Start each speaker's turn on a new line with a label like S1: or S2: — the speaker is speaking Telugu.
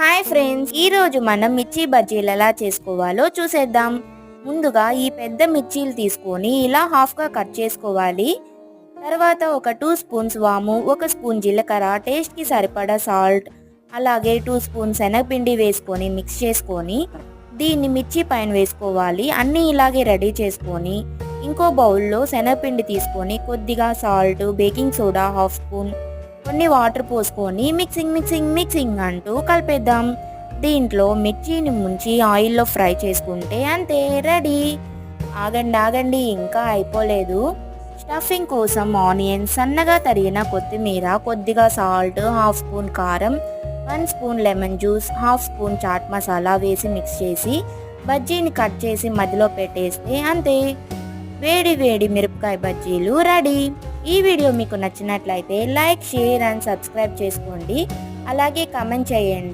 S1: హాయ్ ఫ్రెండ్స్, ఈ రోజు మనం మిర్చి బజ్జీలు ఎలా చేసుకోవాలో చూసేద్దాం. ముందుగా ఈ పెద్ద మిర్చీలు తీసుకొని ఇలా హాఫ్గా కట్ చేసుకోవాలి. తర్వాత ఒక 2 స్పూన్స్ వాము, 1 స్పూన్ జీలకర్ర, టేస్ట్కి సరిపడా సాల్ట్, అలాగే 2 స్పూన్స్ శనగపిండి వేసుకొని మిక్స్ చేసుకొని దీన్ని మిర్చి పైన వేసుకోవాలి. అన్నీ ఇలాగే రెడీ చేసుకొని ఇంకో బౌల్లో శనగపిండి తీసుకొని కొద్దిగా salt, baking soda half spoon, కొన్ని వాటర్ పోసుకొని మిక్సింగ్ అంటూ కలిపేద్దాం. దీంట్లో మిర్చిని ముంచి ఆయిల్లో ఫ్రై చేసుకుంటే అంతే, రెడీ. ఆగండి, ఇంకా అయిపోలేదు. స్టఫింగ్ కోసం ఆనియన్, సన్నగా తరిగిన కొత్తిమీర, కొద్దిగా సాల్ట్, హాఫ్ స్పూన్ కారం, 1 spoon lemon juice, half spoon chaat masala వేసి మిక్స్ చేసి బజ్జీని కట్ చేసి మధ్యలో పెట్టేస్తే అంతే, వేడి వేడి మిరపకాయ బజ్జీలు రెడీ. ఈ వీడియో మీకు నచ్చినట్లయితే లైక్, షేర్ అండ్ సబ్స్క్రైబ్ చేసుకోండి. అలాగే కామెంట్ చేయండి.